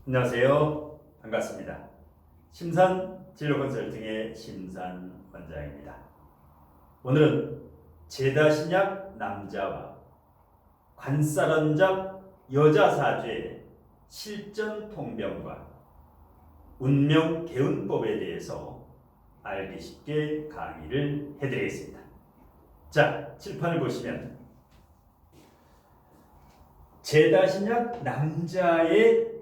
안녕하세요. 반갑습니다. 심산 진로 컨설팅의 심산 원장입니다. 오늘은 제다신약 남자와 관살원잡 여자 사주의 실전 통변과 운명 개운법에 대해서 알기 쉽게 강의를 해드리겠습니다. 자, 칠판을 보시면 제다신약 남자의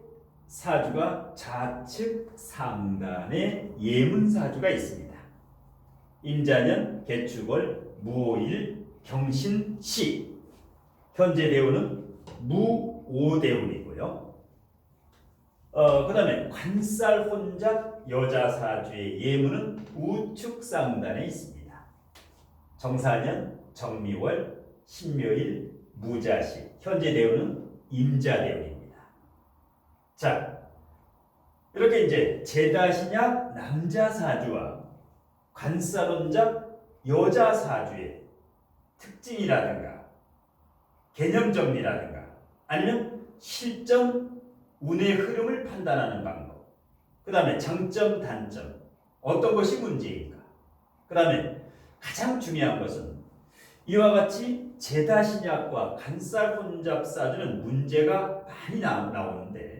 사주가 좌측 상단에 예문사주가 있습니다. 임자년, 개축월, 무오일, 경신시. 현재 대운은 무오대운이고요. 그 다음에 관살 혼잡 여자 사주의 예문은 우측 상단에 있습니다. 정사년, 정미월, 신묘일, 무자시. 현재 대운은 임자대운입니다. 자, 이렇게 이제 제다신약 남자 사주와 관살혼잡 여자 사주의 특징이라든가 개념 정리라든가 아니면 실전 운의 흐름을 판단하는 방법, 그 다음에 장점 단점, 어떤 것이 문제인가, 그 다음에 가장 중요한 것은 이와 같이 제다신약과 관살혼잡 사주는 문제가 많이 나오는데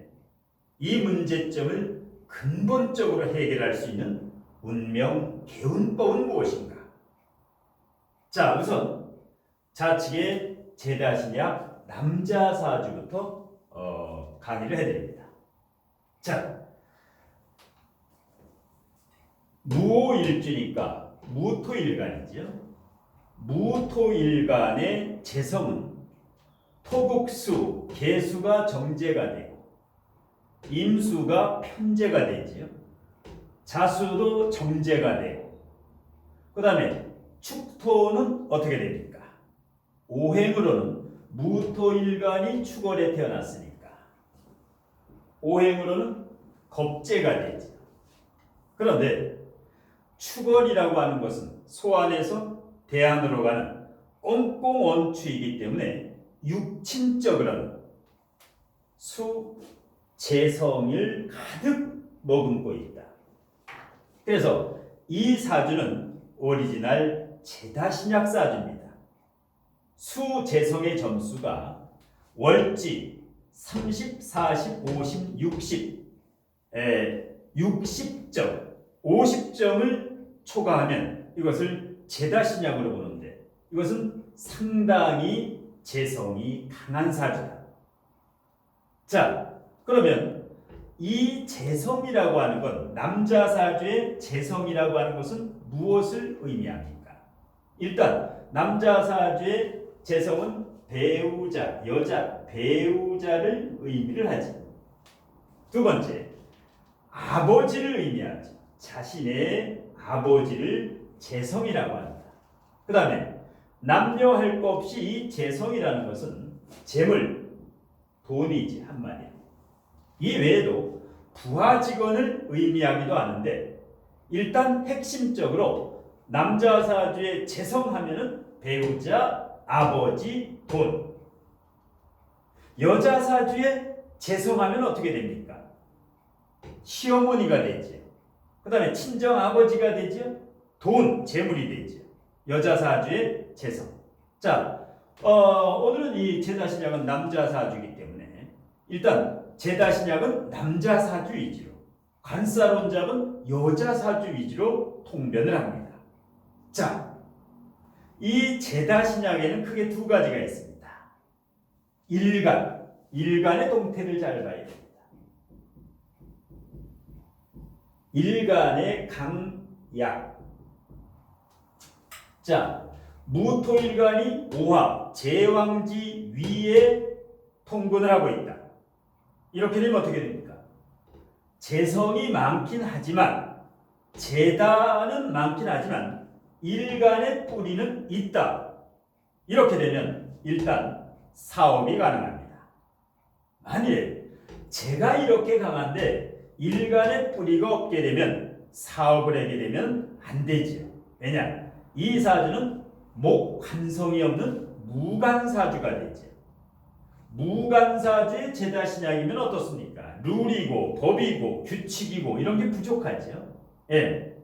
이 문제점을 근본적으로 해결할 수 있는 운명 개운법은 무엇인가? 자, 우선 좌측의 제다신약 남자 사주부터 강의를 해드립니다. 자, 무오일주니까 무토일간이죠. 무토일간의 재성은 토국수, 개수가 정제가 되고 임수가 편제가 되지요. 자수도 정제가 되고, 그 다음에 축토는 어떻게 됩니까? 오행으로는 무토일간이 축월에 태어났으니까 오행으로는 겁재가 되죠. 그런데 축월이라고 하는 것은 소안에서 대안으로 가는 꽁꽁원추이기 때문에 육친적으로는 수, 재성을 가득 머금고 있다. 그래서 이 사주는 오리지널 제다신약 사주입니다. 수, 재성의 점수가 월지 30, 40, 50, 60, 60점, 50점을 초과하면 이것을 제다신약으로 보는데 이것은 상당히 재성이 강한 사주다. 자, 그러면 이 재성이라고 하는 건 남자 사주의 재성이라고 하는 것은 무엇을 의미합니까? 일단 남자 사주의 재성은 배우자, 여자, 배우자를 의미를 하지. 두 번째, 아버지를 의미하지. 자신의 아버지를 재성이라고 한다. 그 다음에 남녀 할 것 없이 이 재성이라는 것은 재물, 돈이지 한마디로. 이 외에도 부하 직원을 의미하기도 하는데 일단 핵심적으로 남자 사주의 재성하면은 배우자, 아버지, 돈. 여자 사주의 재성하면 어떻게 됩니까? 시어머니가 되죠. 그 다음에 친정 아버지가 되죠. 돈, 재물이 되죠. 여자 사주의 재성. 자, 오늘은 이 제다신약은 남자 사주이기 때문에 일단 제다신약은 남자 사주 위주로, 관살혼잡은 여자 사주 위주로 통변을 합니다. 자, 이 제다신약에는 크게 두 가지가 있습니다. 일간의 동태를 잘 봐야 됩니다. 일간의 강약. 자, 무토일간이 오합, 제왕지 위에 통근을 하고 있다. 이렇게 되면 어떻게 됩니까? 재성이 많긴 하지만 제다는 많긴 하지만 일간의 뿌리는 있다. 이렇게 되면 일단 사업이 가능합니다. 만일에 제가 이렇게 강한데 일간의 뿌리가 없게 되면 사업을 하게 되면 안 되지요. 왜냐? 이 사주는 목, 관성이 없는 무관사주가 되죠. 무간사주의 제다신약이면 어떻습니까? 룰이고 법이고 규칙이고 이런 게 부족하죠. 예.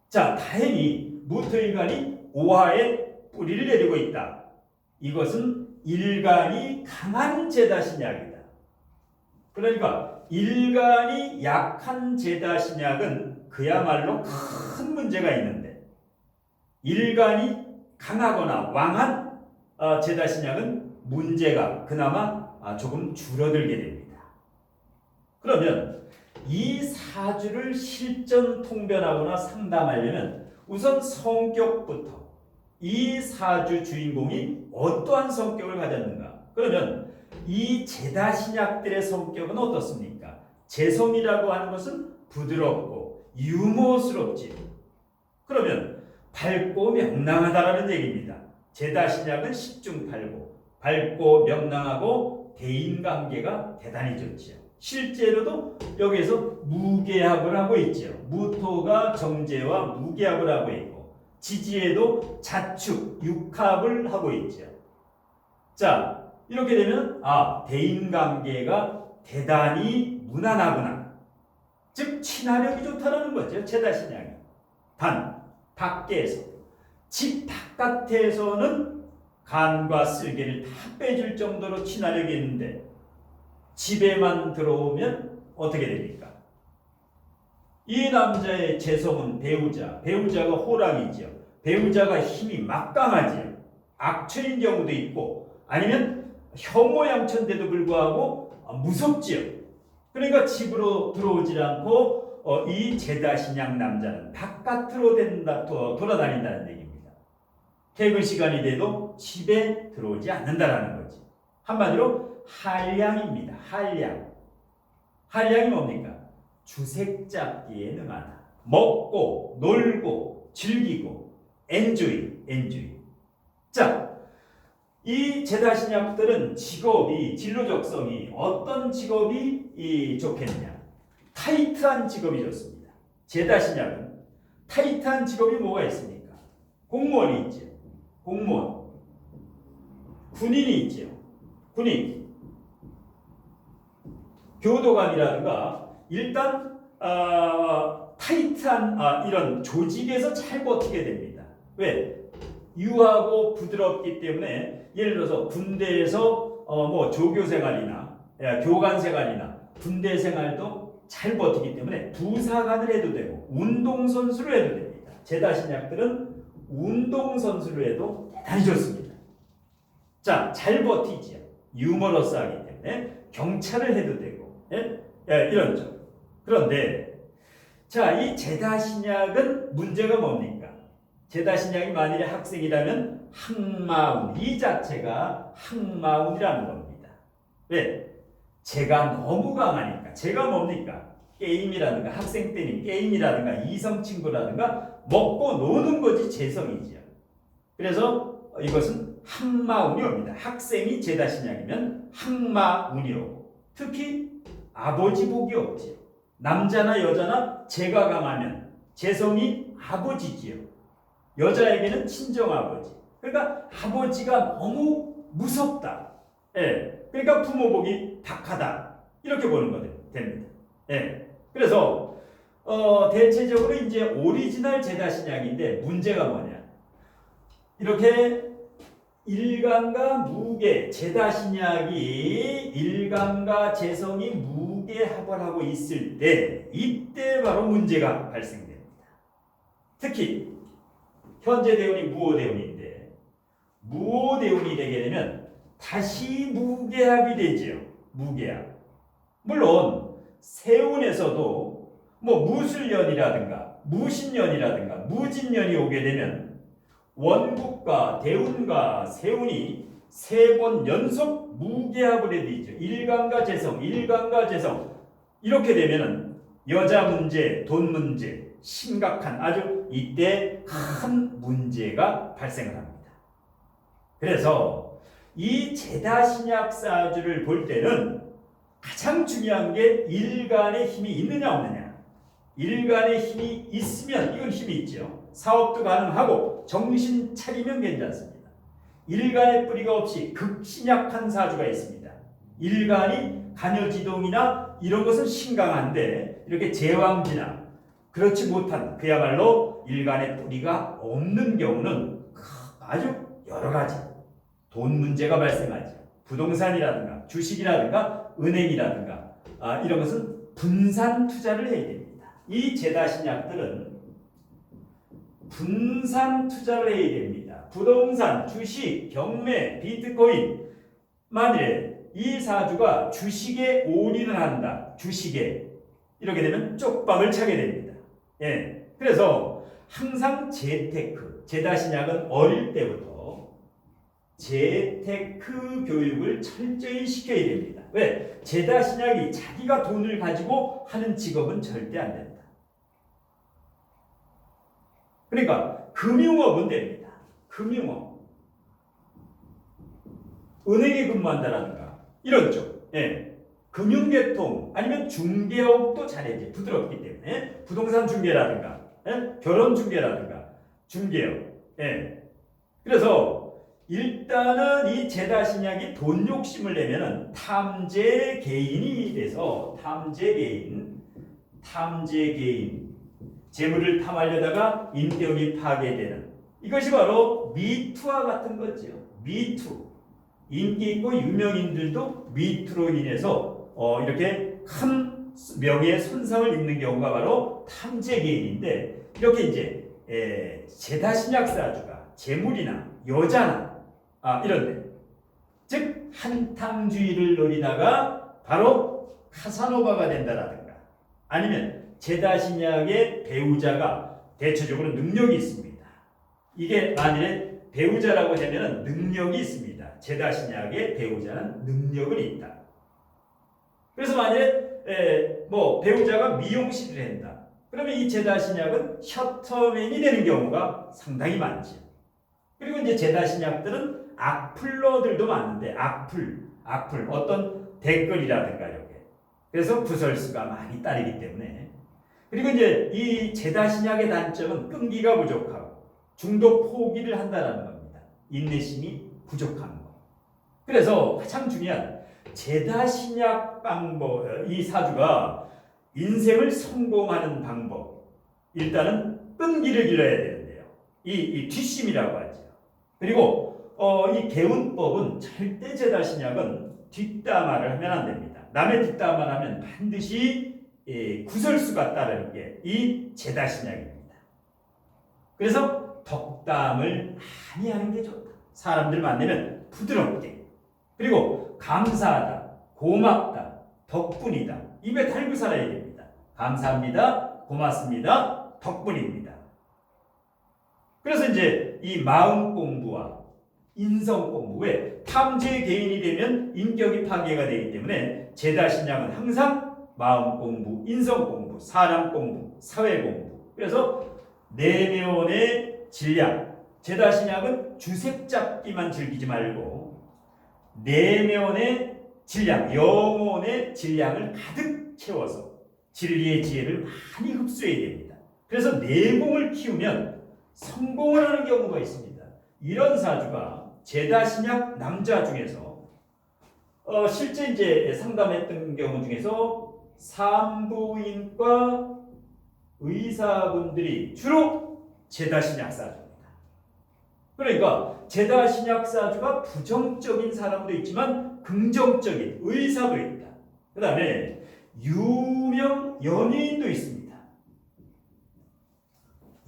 자, 다행히 무토일간이 오화에 뿌리를 내리고 있다. 이것은 일간이 강한 제다신약이다. 그러니까 일간이 약한 제다신약은 그야말로 큰 문제가 있는데, 일간이 강하거나 왕한 제다신약은 문제가 그나마 조금 줄어들게 됩니다. 그러면 이 사주를 실전 통변하거나 상담하려면 우선 성격부터, 이 사주 주인공이 어떠한 성격을 가졌는가? 그러면 이 제다신약들의 성격은 어떻습니까? 재성이라고 하는 것은 부드럽고 유머스럽지. 그러면 밝고 명랑하다라는 얘기입니다. 제다신약은 10중 8구, 밝고 명랑하고 대인관계가 대단히 좋지요. 실제로도 여기에서 무계합을 하고 있죠. 무토가 정제와 무계합을 하고 있고, 지지에도 자축, 육합을 하고 있죠. 자, 이렇게 되면 대인관계가 대단히 무난하구나. 즉 친화력이 좋다는 거죠. 제다신약이. 단 밖에서, 집 바깥에서는 간과 쓸개를 다 빼줄 정도로 친화력이 있는데 집에만 들어오면 어떻게 됩니까? 이 남자의 재성은 배우자가 호랑이죠. 배우자가 힘이 막강하지요. 악천인 경우도 있고 아니면 혐오양천인데도 불구하고 무섭지요. 그러니까 집으로 들어오질 않고 이 제다신약 남자는 바깥으로 돌아다닌다는 얘기입니다. 퇴근 시간이 돼도 집에 들어오지 않는다는 거지. 한마디로 한량입니다. 한량이 뭡니까? 주색 잡기에 능하다. 먹고 놀고 즐기고 엔조이. 자, 이 제다신약들은 직업이, 진로적성이 어떤 직업이 좋겠냐? 타이트한 직업이 좋습니다. 제다신약은 타이트한 직업이 뭐가 있습니까? 공무원이 있죠. 공무원. 군인이 있죠. 군인. 교도관이라든가 일단 타이트한 이런 조직에서 잘 버티게 됩니다. 왜? 유하고 부드럽기 때문에 예를 들어서 군대에서 조교 생활이나 교관 생활이나 군대 생활도 잘 버티기 때문에 부사관을 해도 되고 운동선수로 해도 됩니다. 제다신약들은 운동선수로 해도 대단히 좋습니다. 자, 잘 버티지요. 유머러스하기 때문에 경찰을 해도 되고 이런 점. 그런데 자, 이 제다신약은 문제가 뭡니까? 제다신약이 만일에 학생이라면 항마운, 이 자체가 항마운이라는 겁니다. 왜? 제가 너무 강하니까. 제가 뭡니까? 게임이라든가 학생 때는 게임이라든가 이성 친구라든가 먹고 노는 것이 재성이지요. 그래서 이것은 항마운이 옵니다. 학생이 제다신약이면 항마운이 오고, 특히 아버지 복이 없지요. 남자나 여자나 제가 강하면 재성이 아버지지요. 여자에게는 친정아버지. 그러니까 아버지가 너무 무섭다. 그러니까 부모복이 탁하다. 이렇게 보는 거 됩니다. 그래서 대체적으로 이제 오리지널 제다신약인데 문제가 뭐냐? 이렇게 일간과 무계, 제다신약이 일간과 재성이 무계합을 하고 있을 때 이때 바로 문제가 발생됩니다. 특히 현재 대운이 무오대운인데 무오대운이 되게 되면 다시 무계합이 되지요. 무계합. 물론 세운에서도 무술년이라든가 무신년이라든가 무진년이 오게 되면 원국과 대운과 세운이 3번 연속 무계합을 해야 되죠. 일간과 재성 이렇게 되면은 여자 문제, 돈 문제, 심각한 아주 이때 큰 문제가 발생을 합니다. 그래서 이 제다신약 사주를 볼 때는 가장 중요한 게 일간의 힘이 있느냐 없느냐. 일간의 힘이 있으면 이건 힘이 있죠. 사업도 가능하고 정신 차리면 괜찮습니다. 일간의 뿌리가 없이 극신약한 사주가 있습니다. 일간이 간여지동이나 이런 것은 신강한데 이렇게 제왕지나 그렇지 못한 그야말로 일간의 뿌리가 없는 경우는 아주 여러 가지 돈 문제가 발생하죠. 부동산이라든가 주식이라든가 은행이라든가 이런 것은 분산 투자를 해야 됩니다. 이 제다신약들은 분산 투자를 해야 됩니다. 부동산, 주식, 경매, 비트코인. 만일에 이 사주가 주식에 올인을 한다. 주식에. 이렇게 되면 쪽박을 차게 됩니다. 예. 그래서 항상 재테크, 제다신약은 어릴 때부터 재테크 교육을 철저히 시켜야 됩니다. 왜? 제다신약이 자기가 돈을 가지고 하는 직업은 절대 안 된다. 그러니까 금융업은 됩니다. 금융업. 은행에 근무한다라든가 이런 쪽. 예. 금융계통 아니면 중개업도 잘해야지. 부드럽기 때문에 부동산 중개라든가 결혼 중개라든가 중개업. 예. 그래서 일단은 이 제다신약이 돈 욕심을 내면은 탐재 개인이 돼서 탐재 개인 재물을 탐하려다가 인격이 파괴되는 이것이 바로 미투와 같은 거죠. 미투. 인기 있고 유명인들도 미투로 인해서 이렇게 큰 명예의 손상을 입는 경우가 바로 탐재 개인인데 이렇게 이제 제다신약 사주가 재물이나 여자나 이런데 즉 한탕주의를 노리다가 바로 카사노바가 된다라든가 아니면 제다신약의 배우자가 대체적으로 능력이 있습니다. 이게 만일에 배우자라고 하면 능력이 있습니다. 제다신약의 배우자는 능력은 있다. 그래서 만일에 뭐 배우자가 미용실을 한다. 그러면 이 제다신약은 셔터맨이 되는 경우가 상당히 많죠. 그리고 이제 제다신약들은 악플러들도 많은데 악플 어떤 댓글이라든가 이렇게 그래서 구설수가 많이 따르기 때문에 그리고 이제 이 제다신약의 단점은 끈기가 부족하고 중도 포기를 한다는 겁니다. 인내심이 부족한 거. 그래서 가장 중요한 제다신약 방법, 이 사주가 인생을 성공하는 방법. 일단은 끈기를 길러야 되는데요. 이 뒷심이라고 하죠. 그리고 이 개운법은 절대 제다신약은 뒷담화를 하면 안 됩니다. 남의 뒷담화를 하면 반드시 구설수가 따르는 게 이 제다신약입니다. 그래서 덕담을 많이 하는 게 좋다. 사람들 만나면 부드럽게. 그리고 감사하다, 고맙다, 덕분이다. 입에 달고 살아야 됩니다. 감사합니다, 고맙습니다, 덕분입니다. 그래서 이제 이 마음 공부와 인성 공부, 왜 탐재 개인이 되면 인격이 파괴가 되기 때문에 제다신약은 항상 마음 공부, 인성 공부, 사람 공부, 사회 공부. 그래서 내면의 질량. 제다신약은 주색 잡기만 즐기지 말고 내면의 질량, 영혼의 질량을 가득 채워서 진리의 지혜를 많이 흡수해야 됩니다. 그래서 내공을 키우면 성공을 하는 경우가 있습니다. 이런 사주가 제다신약 남자 중에서 실제 이제 상담했던 경우 중에서 산부인과 의사분들이 주로 제다신약 사주입니다. 그러니까 제다신약 사주가 부정적인 사람도 있지만 긍정적인 의사도 있다. 그 다음에 유명 연예인도 있습니다.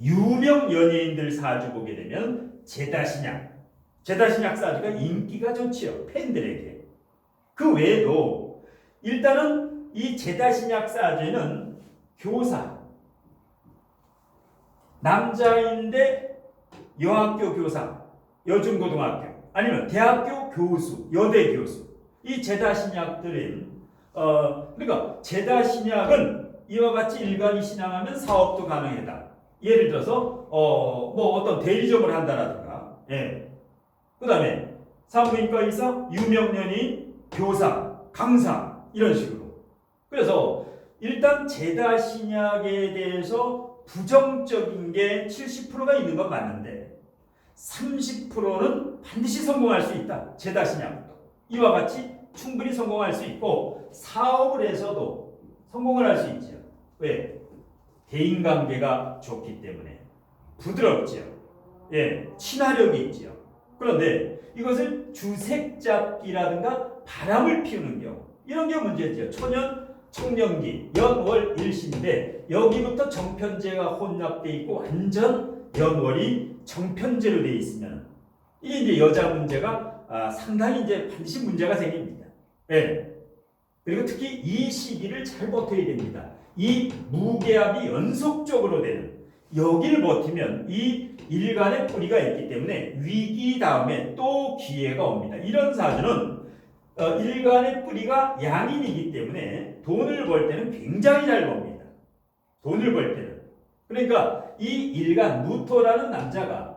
유명 연예인들 사주 보게 되면 제다신약 사주가 인기가 좋지요. 팬들에게. 그 외에도 일단은 이 제다신약 사주에는 교사, 남자인데 여학교 교사, 여중고등학교, 아니면 대학교 교수, 여대 교수. 이 제다신약들은 그러니까 제다신약은 이와 같이 일간이 신앙하면 사업도 가능하다. 예를 들어서 뭐 어떤 대리점을 한다라든가, 그 다음에 산부인과 의사, 유명 연예인, 교사, 강사 이런 식으로. 그래서 일단 제다신약에 대해서 부정적인 게 70%가 있는 건 맞는데 30%는 반드시 성공할 수 있다. 제다신약도. 이와 같이 충분히 성공할 수 있고 사업을 해서도 성공을 할 수 있죠. 왜? 대인관계가 좋기 때문에 부드럽죠. 예, 친화력이 있죠. 그런데 이것을 주색잡기라든가 바람을 피우는 경우 이런 게 문제죠. 초년, 청년기, 연월 일시인데 여기부터 정편제가 혼납돼 있고 완전 연월이 정편제로 돼 있으면 이게 이제 여자 문제가 상당히 이제 반드시 문제가 생깁니다. 예. 그리고 특히 이 시기를 잘 버텨야 됩니다. 이 무게압이 연속적으로 되는 여기를 버티면 이 일간의 뿌리가 있기 때문에 위기 다음에 또 기회가 옵니다. 이런 사주는 일간의 뿌리가 양인이기 때문에 돈을 벌 때는 굉장히 잘 법니다. 돈을 벌 때는. 그러니까 이 일간 무토라는 남자가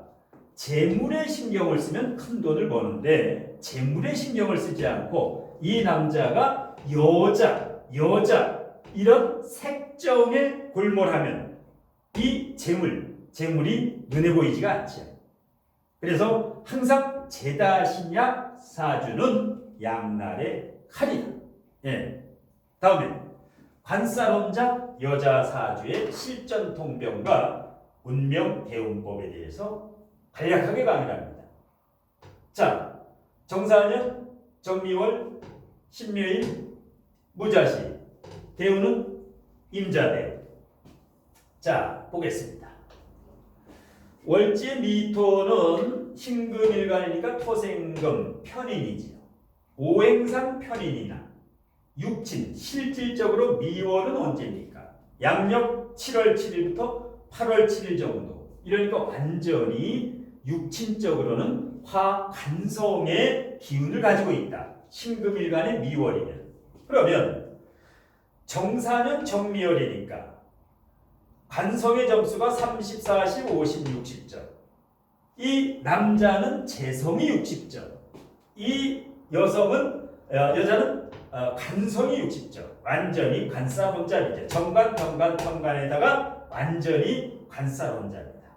재물에 신경을 쓰면 큰 돈을 버는데 재물에 신경을 쓰지 않고 이 남자가 여자 이런 색정에 골몰하면 이 재물이 눈에 보이지가 않죠. 그래서 항상 제다신약 사주는 양날의 칼이다. 예. 다음에 관살혼자 여자 사주의 실전통병과 운명 대운법에 대해서 간략하게 강의를 합니다. 자, 정사년, 정미월, 신묘일, 무자시, 대운은 임자대운. 자, 보겠습니다. 월지의 미토는 신금일간이니까 토생금 편인이지요. 오행상 편인이나 육친, 실질적으로 미월은 언제입니까? 양력 7월 7일부터 8월 7일 정도. 이러니까 완전히 육친적으로는 화간성의 기운을 가지고 있다. 신금일간의 미월이면. 그러면 정사는 정미월이니까 간성의 점수가 30, 40, 50, 60점. 이 남자는 재성이 60점. 이 여자는 간성이 60점. 완전히 관살혼자이죠. 정관, 병관, 편관에다가 완전히 관살혼자입니다.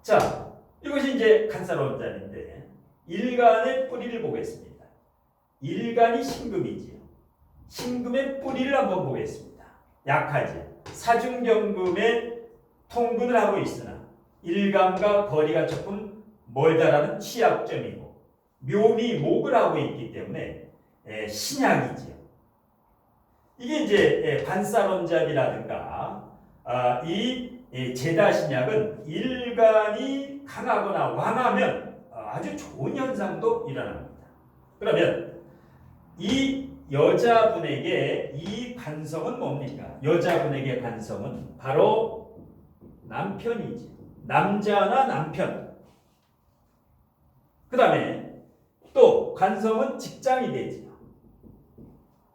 자, 이것이 이제 관살혼자인데 일간의 뿌리를 보겠습니다. 일간이 신금이지요. 신금의 뿌리를 한번 보겠습니다. 약하지. 사중경금에 통근을 하고 있으나 일간과 거리가 조금 멀다라는 취약점이고 묘미 목을 하고 있기 때문에 신약이지요. 이게 이제 관살원잡이라든가 이 제다신약은 일간이 강하거나 왕하면 아주 좋은 현상도 일어납니다. 그러면 이 여자분에게 이 관성은 뭡니까? 여자분에게 관성은 바로 남편이지. 남자나 남편. 그 다음에 또 관성은 직장이 되지.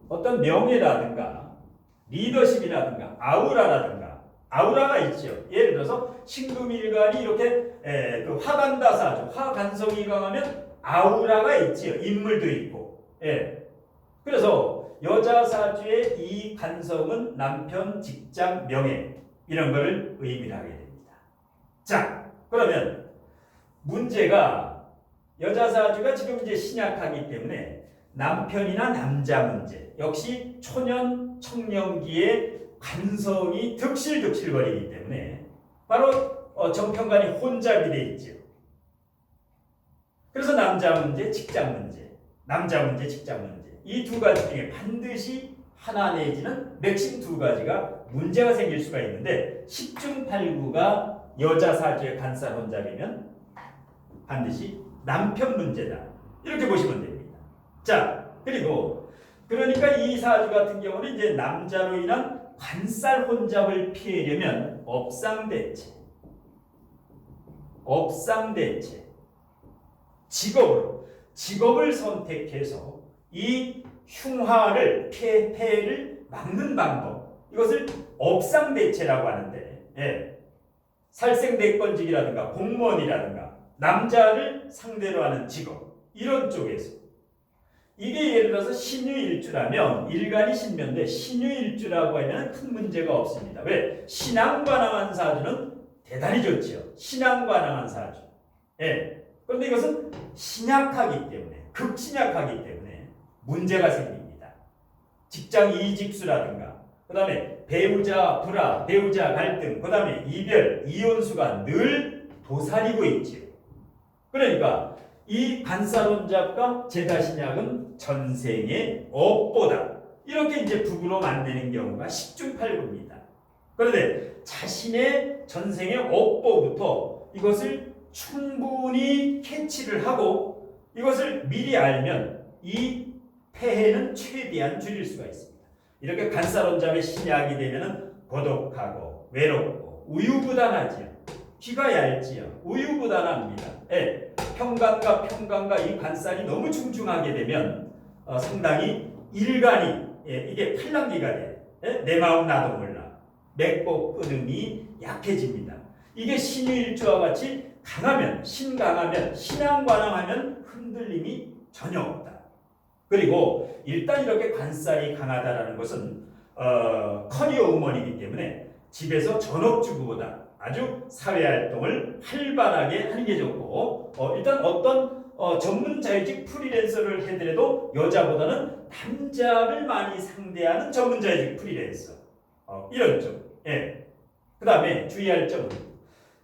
어떤 명예라든가 리더십이라든가 아우라가 있죠. 예를 들어서 신금일간이 이렇게 그 화간다사주, 화간성이 강하면 아우라가 있지요. 인물도 있고. 그래서 여자 사주의 이 간성은 남편, 직장, 명예 이런 거를 의미하게 됩니다. 자, 그러면 문제가 여자 사주가 지금 이제 신약하기 때문에 남편이나 남자 문제 역시 초년, 청년기에 간성이 득실득실거리기 때문에 바로 정편관이 혼잡이 돼 있죠. 그래서 남자 문제, 직장 문제, 남자 문제, 직장 문제 이 두 가지 중에 반드시 하나 내지는 맥심 두 가지가 문제가 생길 수가 있는데 10중 8구가 여자 사주의 간살 혼잡이면 반드시 남편 문제다. 이렇게 보시면 됩니다. 자, 그리고 그러니까 이 사주 같은 경우는 이제 남자로 인한 관살 혼잡을 피하려면 업상대체, 직업을 선택해서 이 흉화를 폐해를 막는 방법 이것을 업상대체라고 하는데 살생대권직이라든가 공무원이라든가 남자를 상대로 하는 직업 이런 쪽에서 이게 예를 들어서 신유일주라면 일간이 신묘인데 신유일주라고 하면 큰 문제가 없습니다. 왜? 신앙관항한 사주는 대단히 좋죠. 신앙관항한 사주. 그런데 이것은 신약하기 때문에 극신약하기 때문에 문제가 생깁니다. 직장 이직수라든가, 그 다음에 배우자 불화, 배우자 갈등, 그 다음에 이별, 이혼수가 늘 도사리고 있지요. 그러니까 이 관사론잡과 제다신약은 전생의 업보다 이렇게 이제 부부로 만드는 경우가 십중팔구입니다. 그런데 자신의 전생의 업보부터 이것을 충분히 캐치를 하고 이것을 미리 알면 이 폐해는 최대한 줄일 수가 있습니다. 이렇게 관사론잡의 신약이 되면은 고독하고 외롭고 우유부단하지요. 귀가 얇지요. 우유부단합니다. 예, 평간과 이 관살이 너무 중중하게 되면 상당히 일간이 이게 팔랑귀가 돼요. 예? 내 마음 나도 몰라. 맺고 끊음이 약해집니다. 이게 신유일주와 같이 강하면 신강하면 신앙관항하면 흔들림이 전혀 없다. 그리고 일단 이렇게 관살이 강하다라는 것은 커리어 우먼이기 때문에 집에서 전업주부보다 아주 사회활동을 활발하게 하는 게 좋고 일단 어떤 전문자의직 프리랜서를 해더라도 여자보다는 남자를 많이 상대하는 전문자의직 프리랜서 이런 점. 예. 그 다음에 주의할 점은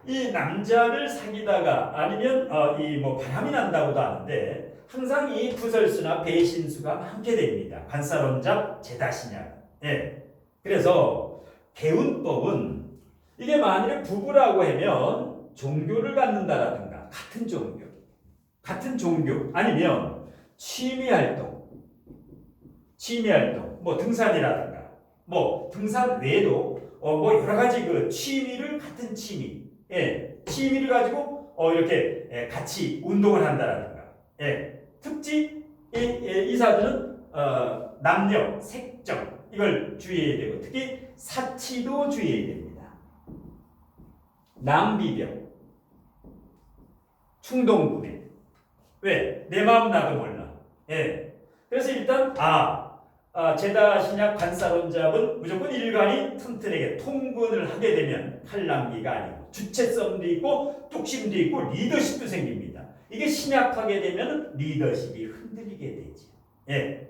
이 남자를 사귀다가 아니면 이 뭐 바람이 난다고도 하는데 항상 이 구설수나 배신수가 많게 됩니다. 관사론잡 제다신약. 예. 그래서 개운법은 이게 만일에 부부라고 하면 종교를 갖는다라든가 같은 종교 아니면 취미활동 뭐 등산이라든가 뭐 등산 외에도 뭐 여러 가지 그 취미를 같은 취미 취미를 가지고 이렇게 같이 운동을 한다라든가 특히 이 사주는 남녀 색정 이걸 주의해야 되고 특히 사치도 주의해야 됩니다. 남비병, 충동구매. 왜? 내 마음 나도 몰라. 예. 그래서 일단 제다신약 관사론잡은 무조건 일간이 튼튼하게 통근을 하게 되면 팔랑귀가 아니고 주체성도 있고 뚝심도 있고 리더십도 생깁니다. 이게 신약하게 되면 리더십이 흔들리게 되죠. 예.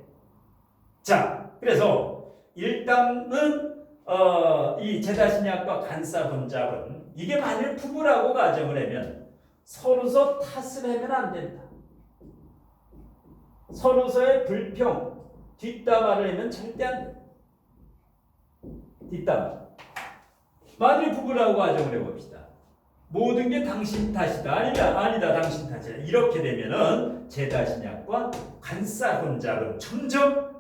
자, 그래서 일단은 이 제다신약과 관사론잡은 이게 만일 부부라고 가정을 하면 서로서 탓을 하면 안 된다. 서로서의 불평, 뒷담화를 하면 절대 안 된다. 뒷담화. 만일 부부라고 가정을 해봅시다. 모든 게 당신 탓이다. 아니다 당신 탓이다. 이렇게 되면은 제다신약과 관사론잡은 점점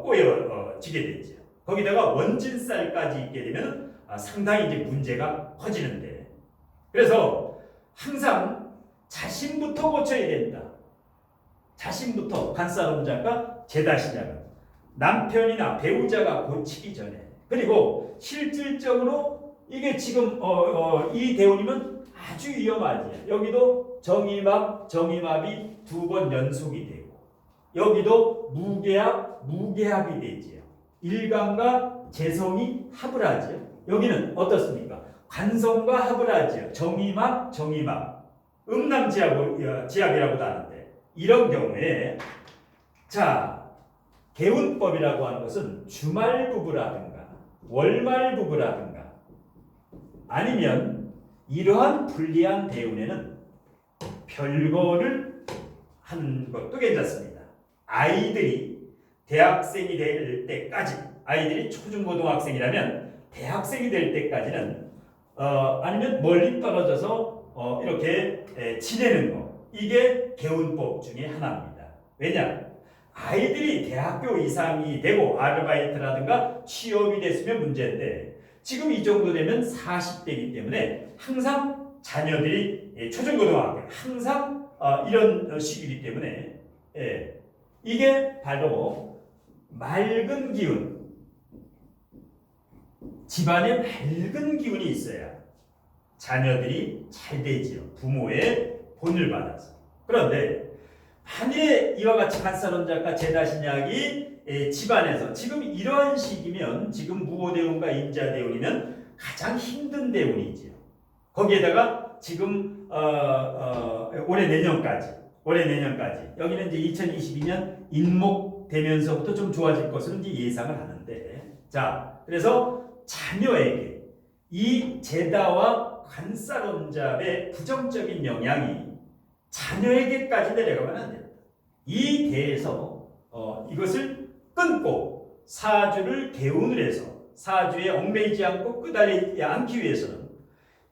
꼬여지게 되죠. 거기다가 원진살까지 있게 되면 상당히 이제 문제가 커지는데 그래서 항상 자신부터 고쳐야 된다. 자신부터 관사론잡과 제다신약은 남편이나 배우자가 고치기 전에 그리고 실질적으로 이게 지금 이 대운이면 아주 위험하지. 여기도 정임합이 2번 연속이 되고 여기도 무계합이 되지요. 일간과 재성이 합을 하죠. 여기는 어떻습니까? 관성과 합을 하죠. 정임합, 음남지합이라고도 하는데 이런 경우에 자 개운법이라고 하는 것은 주말 부부라든가 월말 부부라든가 아니면 이러한 불리한 대운에는 별거를 하는 것도 괜찮습니다. 아이들이 대학생이 될 때까지 아이들이 초중고등학생이라면 대학생이 될 때까지는 아니면 멀리 떨어져서 이렇게 지내는 거 이게 개운법 중에 하나입니다. 왜냐? 아이들이 대학교 이상이 되고 아르바이트라든가 취업이 됐으면 문제인데 지금 이 정도 되면 40대이기 때문에 항상 자녀들이 초중고등학교 항상 이런 시기이기 때문에 이게 바로 맑은 기운 집안에 맑은 기운이 있어야 자녀들이 잘 되지요. 부모의 본을 받아서. 그런데 만일에 이와 같이 관사론잡과 제다신약이 집안에서 지금 이러한 시기면 지금 무호대운과 임자대운이면 가장 힘든 대운이지요. 거기에다가 지금 올해 내년까지 여기는 이제 2022년 인목 되면서부터 좀 좋아질 것으로 이제 예상을 하는데, 자, 그래서 자녀에게 이 제다와 관사론잡의 부정적인 영향이 자녀에게까지 내려가면 안 됩니다. 이 대에서 이것을 끊고 사주를 개운을 해서 사주에 얽매이지 않고 끄달리지 않기 위해서는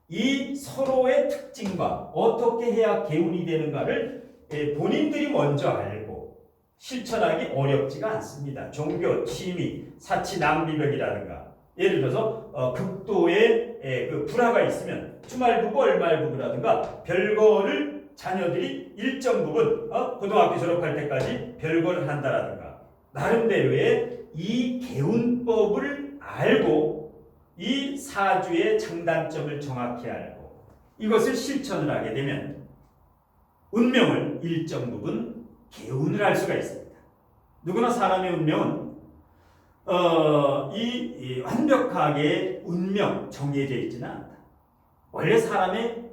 이 서로의 특징과 어떻게 해야 개운이 되는가를 본인들이 먼저 알고 실천하기 어렵지가 않습니다. 종교, 취미, 사치, 낭비벽이라든가 예를 들어서 극도의 그 불화가 있으면 주말부부, 얼말부부라든가 별거를 자녀들이 일정 부분 고등학교 졸업할 때까지 별거를 한다라든가 나름대로의 이 개운법을 알고 이 사주의 장단점을 정확히 알고 이것을 실천을 하게 되면 운명을 일정 부분 개운을 할 수가 있습니다. 누구나 사람의 운명은 이 완벽하게 운명 정해져 있지는 않다. 원래 사람의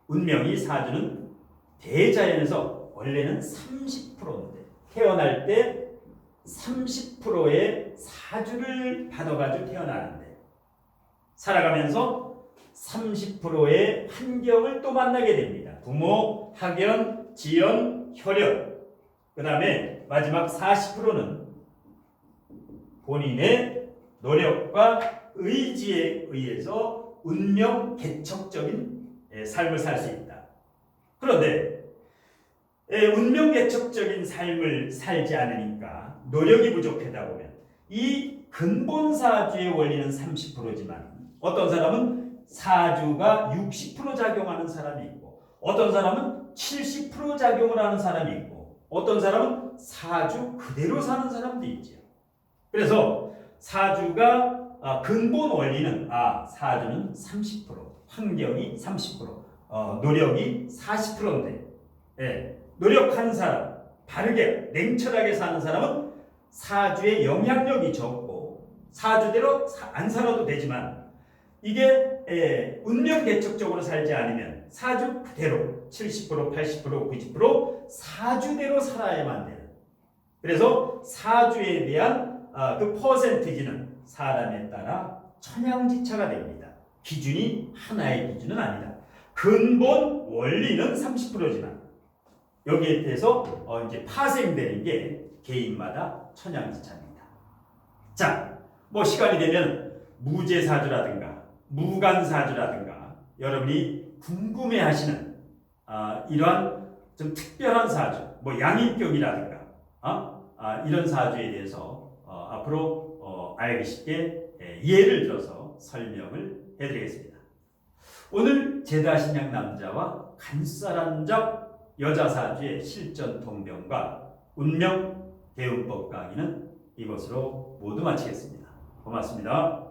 운명이 사주는 대자연에서 원래는 30%인데 태어날 때 30%의 사주를 받아가지고 태어나는데 살아가면서 30%의 환경을 또 만나게 됩니다. 부모, 학연, 지연, 혈연 그 다음에 마지막 40%는 본인의 노력과 의지에 의해서 운명 개척적인 삶을 살 수 있다. 그런데 운명 개척적인 삶을 살지 않으니까 노력이 부족하다 보면 이 근본 사주의 원리는 30%지만 어떤 사람은 사주가 60% 작용하는 사람이 있고 어떤 사람은 70% 작용을 하는 사람이 있고 어떤 사람은 사주 그대로 사는 사람도 있죠. 그래서 사주가 근본 원리는 사주는 30%, 환경이 30%, 노력이 40%인데 노력하는 사람, 바르게 냉철하게 사는 사람은 사주의 영향력이 적고 사주대로 안 살아도 되지만 이게 운명 개척적으로 살지 않으면 사주 그대로 70%, 80%, 90% 사주대로 살아야만 되는 그래서 사주에 대한 그 퍼센티지는 사람에 따라 천양지차가 됩니다. 기준이 하나의 기준은 아니다. 근본 원리는 30%지만 여기에 대해서 이제 파생되는 게 개인마다 천양지차입니다. 자, 뭐 시간이 되면 무제사주라든가 무간사주라든가 여러분이 궁금해하시는 이러한 좀 특별한 사주, 뭐 양인격이라든가 이런 사주에 대해서 앞으로 알기 쉽게 예를 들어서 설명을 해드리겠습니다. 오늘 제다신양 남자와 간사란잡 여자 사주의 실전 통변과 운명 개운법 강의는 이것으로 모두 마치겠습니다. 고맙습니다.